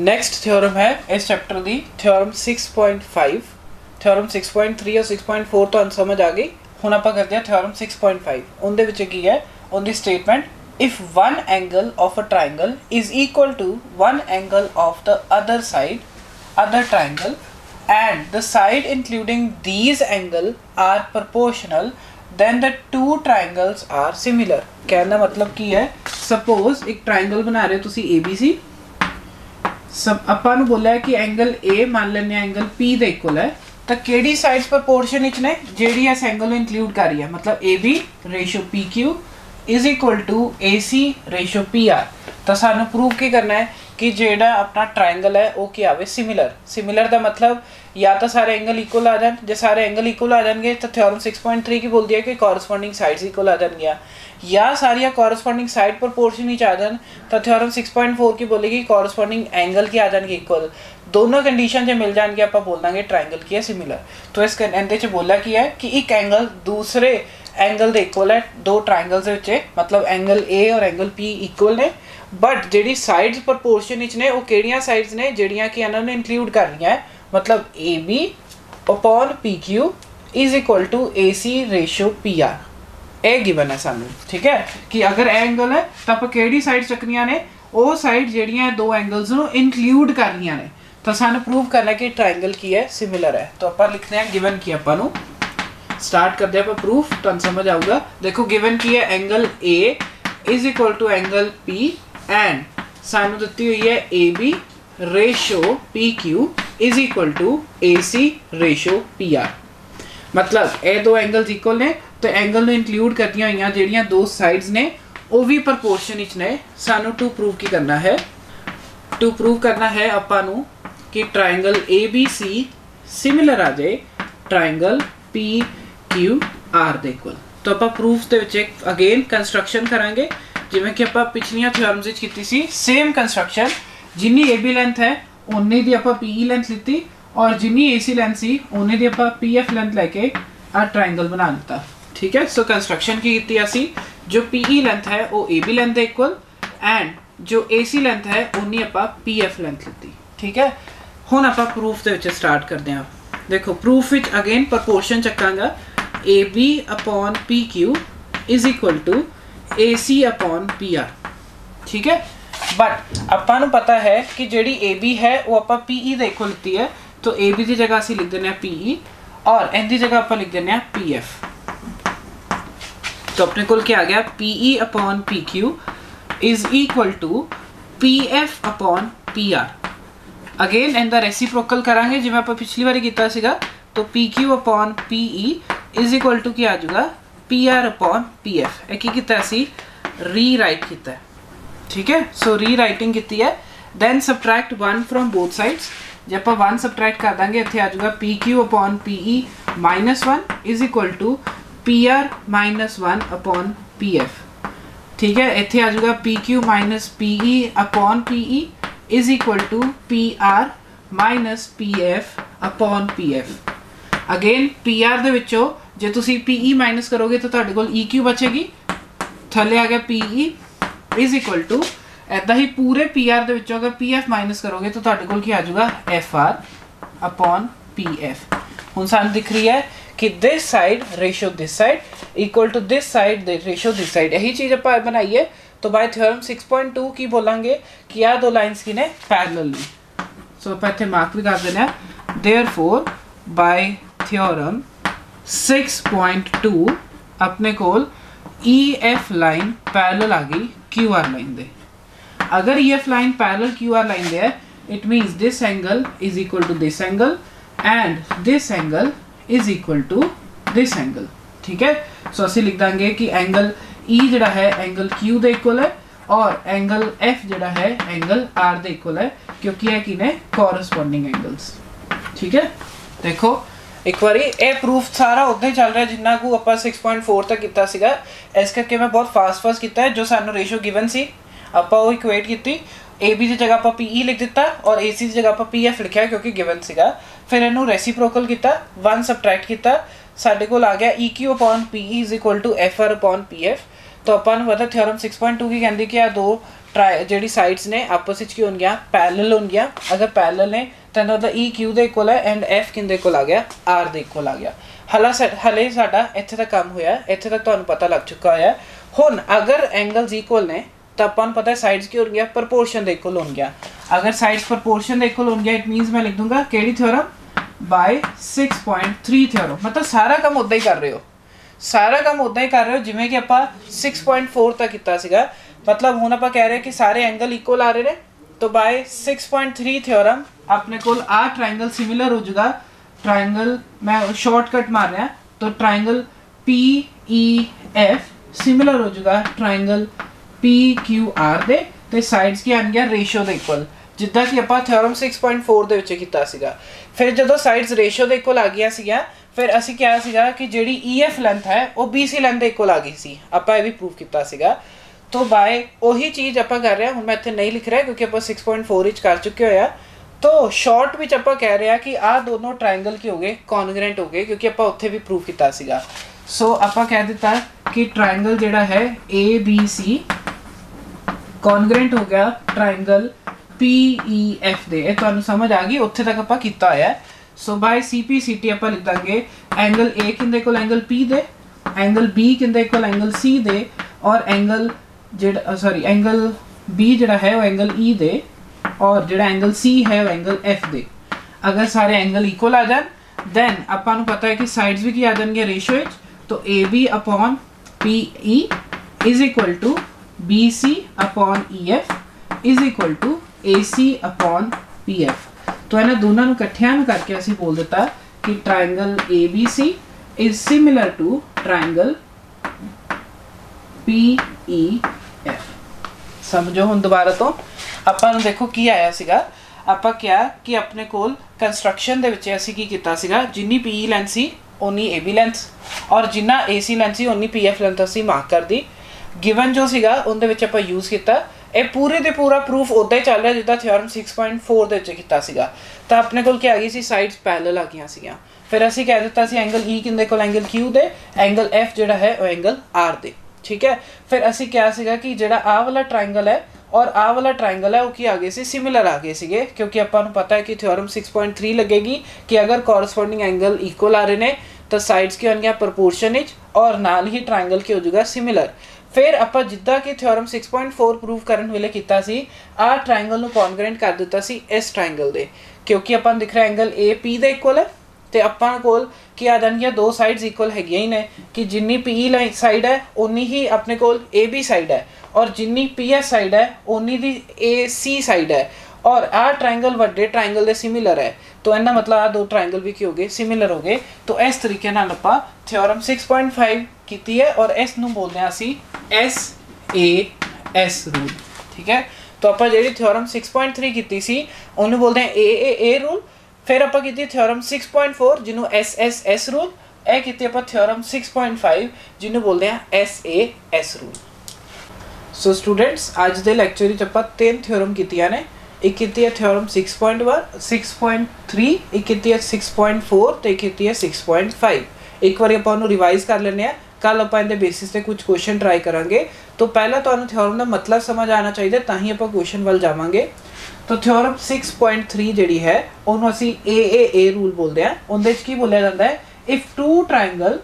Next theorem है इस chapter की थ्योरम 6.5 थ्योरम 6.3 और 6.4 तो समझ आ गई। हुण आपां करते हैं थ्योरम 6.5। उनदे विच की है उनकी statement, if one angle of a triangle is equal to one angle of the other triangle and the side including these angle are proportional, then the two triangles are similar। कहने का मतलब की है, suppose एक triangle बना रहे हो तुसी ABC, सब ਆਪਾਂ ਨੂੰ बोलिया कि एंगल A मान लेने एंगल P ਦੇ इक्वल है, तो ਕਿਹੜੀ साइड्स प्रपोर्शन विच ने ਜਿਹੜੀ ਇਸ एंगल ਨੂੰ इंक्लूड कर रही है, मतलब AB ratio PQ is equal to AC ratio PR। तो सानू प्रूव की करना है कि जेड़ा अपना ट्राइंगल है वो क्या आवे सिमिलर का मतलब या तो सारे एंगल इक्वल आ जाए, जो सारे एंगल इक्वल आ जाएंगे तो थ्योरम 6.3 की बोलती है कि कॉरस्पॉन्डिंग साइड्स इक्वल आ जाएंगे, या सारिया कॉरस्पॉन्डिंग साइड प्रपोर्शन ही आ जाए तो थ्योरम 6.4 की बोलेगी कॉरस्पॉन्डिंग एंगल की आ जाएंगे इक्वल। दोनों कंडीशन जो मिल जाएंगे आप बोल देंगे ट्राइंगल की है सिमिलर। तो इस कहते बोला कि है कि एक एंगल दूसरे एंगल के इक्वल है, दो ट्राइंगल्स विच मतलब एंगल ए और एंगल पी इक्वल ने, बट जी साइड्स प्रपोर्शन ने वो किहड़ियां साइड्स ने जिहड़ियां कि इन्होंने इंक्लूड कर रही हैं, मतलब A B upon P Q is equal to A C ratio P R. ये गिवन है सानू, ठीक है, कि अगर एंगल है तो आप किहड़ी साइड चकनियां ने, वो साइड जिहड़ियां दो एंगल्स नूं इंक्लूड कर रही ने, तो सानू प्रूव करना कि ट्राइंगल की है सिमिलर है। तो आप लिखते हैं गिवन की, आपां स्टार्ट करते हैं प्रूफ, तो समझ आऊगा। देखो गिवन की है angle A is equal to angle P and सानू दिती हुई है A B ratio P Q is equal to A C ratio P R. मतलब ये दो एंगल्स इक्वल ने, तो एंगल में इंक्लूड करती हुई जिहड़ियां दो साइड्स ने वो भी प्रपोर्शन ने। सानू टू प्रूव की करना है, टू प्रूव करना है आपां नू कि triangle A B C similar आ जाए ट्राइंगल पी क्यू आर दे इक्वल। तो आप प्रूफ दे विच अगेन कंस्ट्रक्शन करांगे जिवें कि आपां पिछलियां थ्योरम्स विच कीती सी, सेम कंस्ट्रक्शन। जिन्नी ए बी लेंथ है उन्नी दी आपां पी लेंथ लीती और जिन्नी ए सी लेंथ सी उन्नी दी आपां पी एफ लेंथ लैके आ ट्राइंगल बना दिता, ठीक है। सो कंस्ट्रक्शन की कीती असी, जो पी ई लेंथ है वो ए बी लेंथ दे इक्वल एंड जो ए सी लेंथ है उन्नी आपां पी एफ लेंथ लीती, ठीक है। हुण आपां प्रूफ दे विच स्टार्ट करते हैं। देखो प्रूफ विच अगेन प्रपोर्शन चकांगा, A B upon P Q is equal to A C upon P R, ठीक है। बट आपां नूं पता है कि जिहड़ी ए बी है वो आपां पी ई दे इक्वल लीती है, तो ए बी की जगह असीं लिख देने पी ई और इनकी जगह आपां लिख देने पी एफ। तो अपने कोल क्या आ गया, P E upon P Q is equal to P F upon P R. Again इनका रेसिप्रोकल करांगे जिवें आपां पिछली बारी कीता सीगा, तो P Q upon P E is equal to क्या आ जाऊगा P R upon P F. एक री राइट किया, ठीक है। सो री राइटिंग की है, then subtract one from both sides. जब आप वन सबट्रैक्ट कर देंगे इतने आ जाऊगा P Q upon P E minus one is equal to P R minus one upon P F, ठीक है। इतने आ जाऊगा P Q minus P E upon P E is equal to P R minus P F upon P F. Again P R दे विचों जे तुसी P E minus करोगे तो तुहाडे कोल ई क्यू बचेगी, थले आ गया P E is equal to ऐदा ही पूरे पी आर दे विचों अगर पी एफ माइनस करोगे तो तुहाडे कोल क्या आ जाऊगा F R upon P F. हुण सानू दिख रही है कि this side ratio this side equal to this side ratio this side, यही चीज़ आप बनाई है। तो बाय थ्योरम 6.2 की बोलेंगे कि आ दो लाइन्स की ने पैरेलल ने। सो आप इत्थे मार्क भी कर देना, देयरफॉर बाय थ्योरम 6.2 अपने कोल ई एफ लाइन पैरेलल आ गई क्यू आर लाइन दे। अगर E F line parallel Q R line दे है, it means this angle is equal to this angle and this angle is equal to this angle, ठीक है। सो असीं लिख देंगे कि एंगल ई जिहड़ा है एंगल क्यू दे इक्वल है और एंगल एफ जिहड़ा है एंगल आर दे इक्वल है, क्योंकि है कि ने कॉरस्पॉन्डिंग एंगल्स, ठीक है। देखो एक बारी ये प्रूफ सारा उदा ही चल रहा है जिन्ना को आप 6.4 तक किया सीगा, इस करके मैं बहुत फास्ट किया है। जो सानू रेशो गिवन सी आप वो इक्वेट की, ए बी की जगह आप पी ई लिख दिता और ए सी की जगह आप पी एफ लिखा क्योंकि गिवन सीगा। फिर इनू रेसिप्रोकल किया, वन सबट्रैक्ट किया, साडे कोल आ गया E Q upon P E is equal to F R upon P F. तो अपन पता थ्योरम 6.2 की कहती कि आ दो ਜਿਹੜੀ ਸਾਈਡਸ ਨੇ ਆਪਸ ਵਿੱਚ ਕੀ ਹੋਣਗੀਆਂ ਪੈਰਲਲ ਹੋਣਗੀਆਂ। ਅਗਰ ਪੈਰਲਲ ਨੇ ਤਾਂ ਇਹਦਾ ਮਤਲਬ E Q ਦੇ ਇਕੁਅਲ ਹੈ ਐਂਡ F ਕਿਹਦੇ ਕੋਲ ਆ ਗਿਆ R ਦੇ ਇਕੁਅਲ ਆ ਗਿਆ। ਹਲੇ ਸਾਡਾ ਇੱਥੇ ਤੱਕ ਕੰਮ ਹੋਇਆ, ਇੱਥੇ ਤੱਕ ਤੁਹਾਨੂੰ ਪਤਾ ਲੱਗ ਚੁੱਕਾ ਹੋਇਆ। ਹੁਣ ਅਗਰ ਐਂਗਲਸ ਇਕੁਅਲ ਨੇ ਤਾਂ ਆਪਾਂ ਨੂੰ ਪਤਾ ਹੈ ਸਾਈਡਸ ਕੀ ਹੋਣਗੀਆਂ ਪ੍ਰਪੋਰਸ਼ਨ ਦੇ ਇਕੁਅਲ ਹੋਣਗੀਆਂ। ਅਗਰ ਸਾਈਡਸ ਪ੍ਰਪੋਰਸ਼ਨ ਦੇ ਇਕੁਅਲ ਹੋਣਗੀਆਂ ਇਟ ਮੀਨਸ ਮੈਂ ਲਿਖ ਦੂੰਗਾ ਕਿਹੜੀ ਥਿਓਰਮ ਬਾਈ 6.3 ਥਿਓਰਮ। ਮਤਲਬ ਸਾਰਾ ਕੰਮ ਉੱਦਾਂ ਹੀ ਕਰ ਰਹੇ ਹੋ, ਸਾਰਾ ਕੰਮ ਉੱਦਾਂ ਹੀ ਕਰ ਰਹੇ ਹੋ ਜਿਵੇਂ ਕਿ ਆਪਾਂ 6.4 ਤੱਕ ਕੀਤਾ ਸੀਗਾ। मतलब ਹੁਣ ਆਪਾਂ ਕਹਿ ਰਹੇ ਕਿ ਸਾਰੇ ਐਂਗਲ ਇਕੁਅਲ ਆ ਰਹੇ ਨੇ तो बाय 6.3 थ्योरम अपने को आ ट्राइंगल सिमिलर हो जाएगा। ट्राइंगल मैं शॉर्टकट मार रहा तो ट्राइंगल PEF सिमिलर हो जाएगा ट्राइंगल PQR दे ते साइड्स की आन गया रेशियो दे इक्वल जिद्दां कि ਆਪਾਂ थ्योरम 6.4 ਦੇ ਵਿੱਚ ਕੀਤਾ ਸੀਗਾ। ਫਿਰ ਜਦੋਂ ਸਾਈਡਸ ਰੇਸ਼ੀਓ ਦੇ ਇਕੁਅਲ ਆ ਗਿਆ ਸੀਗਾ ਫਿਰ ਅਸੀਂ ਕਿਹਾ ਸੀਗਾ ਕਿ ਜਿਹੜੀ EF ਲੈਂਥ ਹੈ ਉਹ BC ਲੈਂਥ ਦੇ ਇਕੁਅਲ ਆ ਗਈ ਸੀ। ਆਪਾਂ ਇਹ ਵੀ ਪ੍ਰੂਫ ਕੀਤਾ ਸੀਗਾ। तो बाय वही चीज़ आप कर रहे हैं हूँ मैं इतने नहीं लिख रहा क्योंकि आप 6.4 इंच कर चुके हो। तो शॉर्ट विच आप कह रहे हैं कि आ दोनों ट्राइंगल की हो गए कॉन्ग्रेंट हो गए क्योंकि आप उत्थे भी प्रूफ किया सीगा। सो आप कह दिता कि ट्राइंगल जिहड़ा है ABC कॉन्ग्रेंट हो गया ट्राइंगल PEF दे। तुहानूं समझ आ गई उत्थे तक आप किया होया। सो बाय CPCT आप लिख देंगे एंगल A किंदे कोल एंगल P दे, एंगल B किंदे कोल एंगल C दे और एंगल एंगल B जिहड़ा है वो एंगल E दे और जिहड़ा एंगल C है वो एंगल F दे। अगर सारे एंगल इक्वल आ जाए दैन आपां नूं पता है कि साइड्स भी की आ जाएंगे रेशियो विच। तो AB upon PE is equal to BC upon EF is equal to AC upon PF। तो इन्हां दोनों नूं इकट्ठियां करके असीं बोल दिता कि triangle ABC is similar to triangle PEF। समझो हुण दोबारा तो आपां नूं देखो की आया सीगा। आपां क्या कि अपने कोल कंस्ट्रक्शन दे विच असीं की कीता सीगा जिन्नी PE लेंथ सी उन्नी AB लेंथ और जिन्ना AC लेंथ सी उन्नी PF लेंथ असीं मार्क कर दी। गिवन जो सीगा उहदे विच आपां यूज़ कीता। ये पूरे दे पूरा प्रूफ उदा ही चल रहा जिद्दां थ्योरम 6.4 दे विच कीता सीगा। तां अपने कोल क्या आ गई सी साइड्स पैरेलल आ गईयां सीगीआं। फिर असीं कह दित्ता सी एंगल E किंदे कोल एंगल Q दे, एंगल F जिहड़ा है वो एंगल R दे। ठीक है। फिर असी क्या सीगा कि जिहड़ा आ वाला ट्राइंगल है और आ वाला ट्राइंगल है वो की आ गए सी सिमिलर आ गए सीगे क्योंकि आपां नूं पता है कि थ्योरम 6.3 लगेगी कि अगर कॉरस्पॉन्डिंग एंगल इक्वल आ रहे ने तो साइड्स की होणगियां प्रपोर्शन विच और नाल ही ट्राइंगल की हो जाएगा सिमिलर। फिर आपां जिद्दां कि थ्योरम 6.4 प्रूव करन वेले कीता सी आ ट्राइंगल नूं कॉन्ग्रेंट कर दित्ता सी इस ट्राइंगल दे क्योंकि आपां दिख रहा एंगल AP दे इक्वल है तो आपां कोल कि आ जाएंगे दो साइड्स इक्वल हैगियां ही ने कि जिन्नी PE साइड है उन्नी ही अपने कोल AB साइड है और जिन्नी PS साइड है उन्नी दी AC साइड है और आ ट्राइंगल वड्डे ट्राइंगल दे सिमिलर है। तो इन्ना मतलब आ दो ट्राइंगल भी की हो गए सिमिलर हो गए। तो इस तरीके नाल आपां थ्योरम 6.5 कीती है और इस नूं बोलदे हां असीं SAS रूल। ठीक है। तो आपां जिहड़ी थ्योरम 6.3 कीती सी उहनूं बोलदे हां AAA रूल। फिर आपां कीती थ्योरम 6.4 जिन्हों SSS रूल। यह कीती आपां थ्योरम 6.5 जिन्हों बोलते हैं SAS रूल। सो स्टूडेंट्स अज दे लैक्चर विच आपां 3 थ्योरम कीतियां ने। एक कीती है थ्योरम 6.1 6.3 एक कीती है 6.4 ते एक कीती है 6.5। एक बार आपां उहनूं रिवाइज कर लैंदे आ। कल आपां इहदे बेसिस ते कुछ क्वेश्चन ट्राई करांगे। तो पहला तुहानूं थ्योरम दा मतलब समझ आना चाहिए तां ही आपां क्वेश्चन वल जावांगे। तो थ्योरम 6.3 जिहड़ी है उहनूं असीं AAA रूल बोलदे आ। उहदे विच की बोलिया जांदा है if two triangle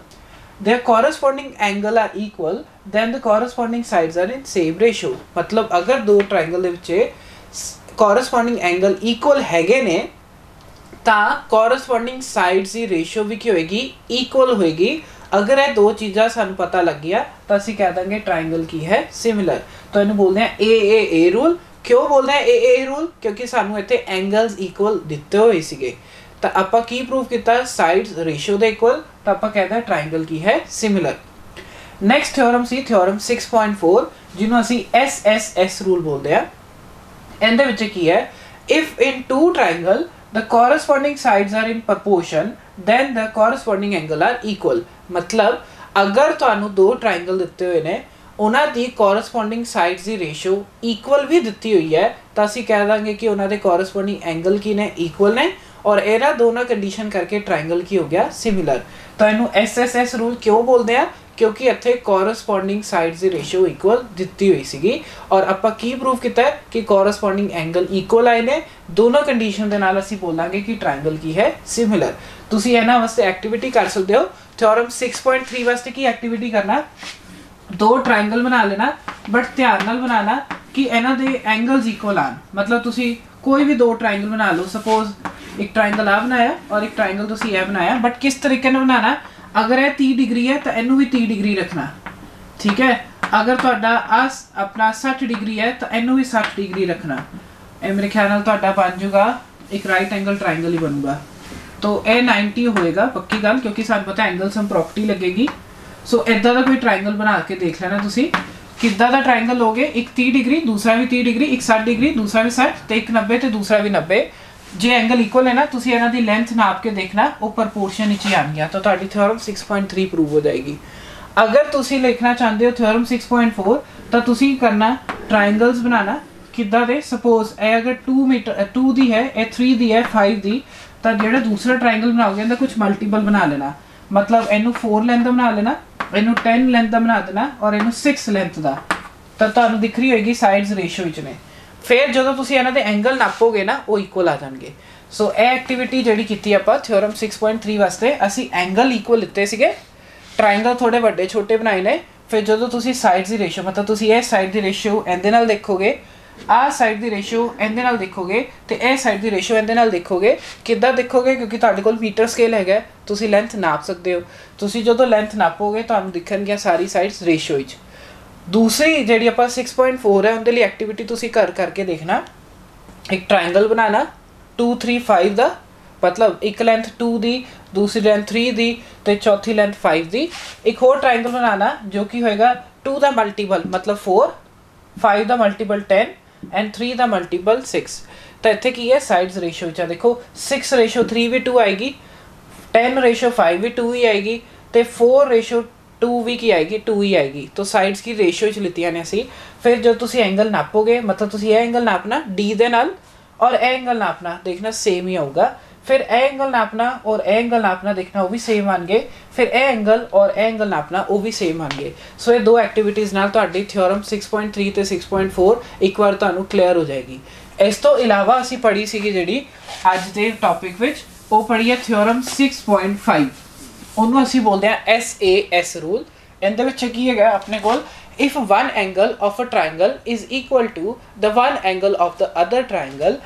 their corresponding angle are equal then the corresponding sides are in same ratio। मतलब अगर दो ट्राइंगल दे विच corresponding angle equal हैगे ने तां corresponding sides ਦੀ रेशियो भी की होएगी equal होएगी। अगर ये दो चीज़ां सानूं पता लग गया तो असीं कह देंगे ट्राइंगल की है सिमिलर। तो इन्हूं बोलते हैं AAA रूल। क्यों बोलते हैं AAA रूल क्योंकि सानूं इत्थे एंगल्स इक्वल दिते होए सीगे। तो आपां की प्रूव किया साइड्स रेशियो दे इक्वल तो आपां कहते हैं ट्राइंगल की है सिमिलर। नैक्सट थ्योरम सी थ्योरम 6.4 जिन्हों असीं SSS रूल बोलते हैं। इहदे विच की है if in two triangle the corresponding sides are in proportion then the corresponding angle are equal. मतलब अगर तुहानूं दो ट्राइंगल दिते हुए ने उन्हां दी कॉरस्पॉन्डिंग साइड्स की रेशियो इक्वल भी दिती हुई है तो असीं कह देंगे कि उन्हां दे कॉरस्पॉन्डिंग एंगल की ने इक्वल ने और एरा दोनों कंडीशन करके ट्राइंगल की हो गया सिमिलर। तो इनू SSS रूल क्यों बोलते हैं क्योंकि इत्थे कोरसपोंडिंग साइड्स की रेशियो इक्वल दिती हुई सी और आपां की प्रूव किया है कि कोरसपोंडिंग एंगल इक्वल आए ने दोनों कंडीशन के नाल असीं बोलांगे कि ट्रायंगल की है सिमिलर। तुसीं इन्हां वास्ते एक्टिविटी कर सकते हो। थ्योरम 6.3 वास्ते की एक्टिविटी करना, दो ट्रायंगल बना लेना बट ध्यान नाल बनाना कि इन्हां दे एंगल्स इक्वल आन। मतलब तुसीं कोई भी दो ट्रायंगल बना लो, सपोज एक ट्रायंगल आ बनाया और एक ट्रायंगल तुसीं यह बनाया, बट किस तरीके ने बनाना, अगर यह 30 डिग्री है तो इनू भी 30 डिग्री रखना, ठीक है। अगर तुहाडा अपना 60 डिग्री है तो इनू भी 60 डिग्री रखना। ये मेरे ख्याल नाल तुहाडा बन जूगा एक राइट एंगल ट्रायंगल ही बनूगा। तो यह 90 होएगा पक्की गल, क्योंकि सानू पता एंगल सम प्रॉपर्टी लगेगी। सो इदा का कोई ट्रायंगल बना के देख लेना तुसीं किदा दा ट्रायंगल हो गए, एक 30 डिग्री दूसरा भी 30 डिग्री, एक 60 डिग्री दूसरा भी 60 तो एक 90 तो दूसरा भी 90। जे एंगल इक्वल है ना, तुसीं इन्हां दी लेंथ नाप के देखना वो प्रपोर्शन विच ही आउणगियां, तो तुहाडी थ्योरम 6.3 प्रूव हो जाएगी। अगर तुसीं लिखना चाहते हो थ्योरम 6.4 तो तुसीं करना ट्रायंगल्स बनाना किदा दे, सपोज ए अगर 2 मीटर 2 दी है, ए 3 दी है, 5 दी, तो जिहड़ा दूसरा ट्रायंगल बनाओगे इहदा कुछ मल्टीपल बना लेना। मतलब इनू 4 लेंथ दा बना लेना, इनू 10 लेंथ दा बना देना और इनू 6 लेंथ दा, तो तुहानू दिख रही होगी साइड्स रेशियो विच ने। फिर जो तुसीं इन्हां दे एंगल नापोगे ना वो इक्वल आ जाएंगे। सो ये एक्टिविटी जिहड़ी कीती आपां थ्योरम 6.3 वास्ते असीं एंगल इक्वल लिते सीगे, ट्रायंगल थोड़े वड्डे छोटे बनाए ने। फिर जो तुसीं साइड्स दी रेशियो, मतलब तुसीं ये साइड दी रेशियो इहदे नाल देखोगे, आ साइड दी रेशियो इहदे नाल देखोगे तो यह साइड दी रेशियो इहदे नाल देखोगे। किद्दां देखोगे, क्योंकि तुहाडे कोल मीटर स्केल हैगा, तुसीं लेंथ नाप सकते हो। तुसीं जदों लेंथ नापोगे तुहानू दिखणगियां सारी साइड्स रेशियो विच। दूसरी जिहड़ी आपां 6.4 है उहदे लई एक्टिविटी तुसीं करके देखना, एक ट्रायंगल बनाना 2 3 5 दा, मतलब एक लेंथ 2 दी, दूसरी लेंथ 3 दी तो चौथी लेंथ 5 दी। एक होर ट्रायंगल बनाना जो कि होएगा 2 दा मल्टीपल मतलब 4, 5 दा मल्टीपल 10 एंड 3 दा मल्टीपल 6। तो इत्थे की है साइड्स रेशियो विच देखो 6:3 भी 2 आएगी, 10:5 भी 2 ही आएगी, तो 4:2 भी की आएगी 2 ही आएगी। तो साइड्स की रेशियो च लितियां ने असी। फिर जो तुसी एंगल नापोगे, मतलब तुसी ये एंगल नापना डी दे नाल और ए एंगल नापना, देखना सेम ही आऊगा। फिर ए एंगल नापना और ए एंगल नापना, देखना वो भी सेम आएंगे। फिर ए एंगल और ए एंगल नापना वो भी सेम आएंगे। सो ये दो एक्टिविटीज़ नाल तुहाडी थ्योरम 6.3 ते 6.4 एक बार तुहानू क्लीयर हो जाएगी। इस तो इलावा असी पढ़ी सी जिहड़ी अज दे टॉपिक विच वो पढ़ी है थ्योरम 6.5, ਉਹਨੂੰ ਅਸੀਂ ਬੋਲਦੇ ਆ SAS ਰੂਲ। ਇਹਦੇ ਵਿੱਚ ਕੀ ਹੈਗਾ ਆਪਣੇ ਕੋਲ, if one angle of a triangle is equal to the one angle of the other triangle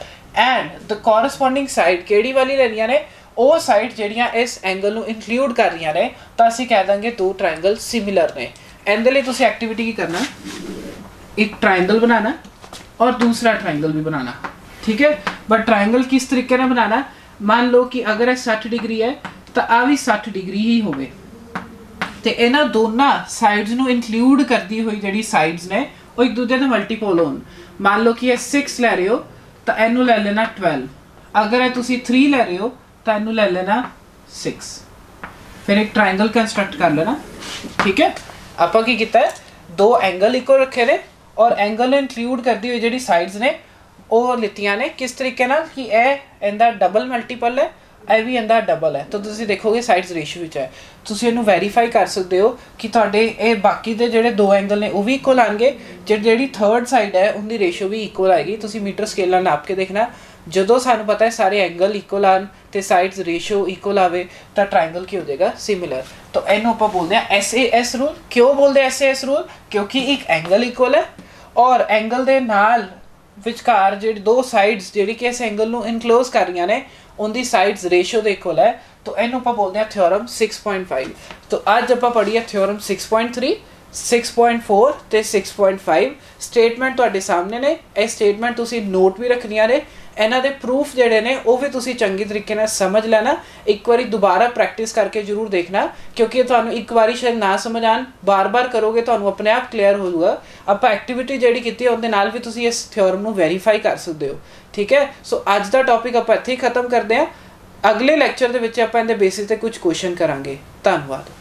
and the corresponding side ਕਿਹੜੀ ਵਾਲੀ ਲੈਣੀਆਂ ਨੇ, ਉਹ ਸਾਈਡ ਜਿਹੜੀਆਂ ਇਸ ਐਂਗਲ ਨੂੰ ਇਨਕਲੂਡ ਕਰ ਰਹੀਆਂ ਨੇ, ਤਾਂ ਅਸੀਂ ਕਹਿ ਦਾਂਗੇ ਦੋ ਟ੍ਰਾਇੰਗਲ ਸਿਮਿਲਰ ਨੇ। ਇਹਦੇ ਲਈ ਤੁਸੀਂ ਐਕਟੀਵਿਟੀ ਕੀ ਕਰਨਾ, एक ट्रायंगल बनाना और दूसरा ट्रायंगल भी बनाना, ठीक है। बट ट्रायंगल किस तरीके से बनाना, मान लो कि अगर 60 डिग्री है तो आ भी 60 डिग्री ही होवे, तो इन्हां दोनों साइड्स नूं इनकलूड करती हुई जिहड़ी साइड्स ने वो एक दूजे दे मल्टीपल होण। मान लो कि ये 6 लै रहे हो तो इनू लै लेना 12, अगर ये तुसीं 3 लै रहे हो तो इनू लै लेना 6। फिर एक ट्रायंगल कंस्ट्रक्ट कर लेना, ठीक है। आपां की कीता है, दो एंगल इक्वल रखे ने और एंगल इनकलूड करती हुई जिहड़ी साइड्स ने वो लितियां ने किस तरीके नाल कि यह इहदा डबल मल्टीपल है, ਇਹ ਵੀ ਇਹਦਾ ਡਬਲ ਹੈ। तो ਤੁਸੀਂ ਦੇਖੋਗੇ ਸਾਈਡਸ ਰੇਸ਼ੀਓ ਵਿੱਚ ਹੈ, ਤੁਸੀਂ ਇਹਨੂੰ ਵੈਰੀਫਾਈ ਕਰ ਸਕਦੇ ਹੋ ਕਿ ਤੁਹਾਡੇ ਇਹ ਬਾਕੀ ਦੇ ਜਿਹੜੇ ਦੋ ਐਂਗਲ ਨੇ ਉਹ ਵੀ ਇਕੁਅਲ ਆਣਗੇ, ਜਿਹੜੀ ਥਰਡ ਸਾਈਡ ਹੈ ਉਹਦੀ ਰੇਸ਼ੀਓ ਵੀ ਇਕੁਅਲ ਆਏਗੀ। ਤੁਸੀਂ ਮੀਟਰ ਸਕੇਲ ਨਾਲ ਨਾਪ ਕੇ ਦੇਖਣਾ, ਜਦੋਂ ਸਾਨੂੰ ਪਤਾ ਹੈ ਸਾਰੇ ਐਂਗਲ ਇਕੁਅਲ ਆਣ ਤੇ ਸਾਈਡਸ ਰੇਸ਼ੀਓ ਇਕੁਅਲ ਆਵੇ ਤਾਂ ट्रायंगल ਕੀ ਹੋ ਜਾਏਗਾ, ਸਿਮਿਲਰ। तो ਇਹਨੂੰ ਆਪਾਂ ਬੋਲਦੇ ਆ SAS ਰੂਲ। ਕਿਉਂ ਬੋਲਦੇ SAS ਰੂਲ, ਕਿਉਂਕਿ ਇੱਕ ਐਂਗਲ ਇਕੁਅਲ ਹੈ ਔਰ ਐਂਗਲ ਦੇ ਨਾਲ ਵਿਚਕਾਰ ਜਿਹੜੀ ਦੋ ਸਾਈਡਸ ਜਿਹੜੀ ਕਿ ਇਸ ਐਂਗਲ ਨੂੰ ਇਨਕਲੋਜ਼ ਕਰ ਰਹੀਆਂ ਨੇ उनकी साइड्स रेशियो के इक्वल है। तो इनू आप बोलते हैं थ्योरम 6.5। तो अज आप पढ़ी है थ्योरम 6.3, 6.4 ते 6.5। स्टेटमेंट तुहाडे सामने ने, ये स्टेटमेंट तुसी नोट भी रखनियां ने, इन्हां दे प्रूफ जिहड़े ने वो भी तुसी चंगी तरीके नाल समझ लेना। एक बारी दोबारा प्रैक्टिस करके जरूर देखना, क्योंकि तुहानू एक बारी शायद ना समझ आन, बार बार करोगे तुहानू अपने आप क्लीयर हो जाऊगा। आपां एक्टिविटी जिहड़ी कीती उहदे नाल भी तुसी इस थ्योरम नू वेरीफाई कर सकते हो, ठीक है। सो अज दा टॉपिक आपां इत्थे ही खत्म करते हैं। अगले लैक्चर दे विच आपां इहदे बेसिस ते कुछ क्वेश्चन करांगे। धन्नवाद।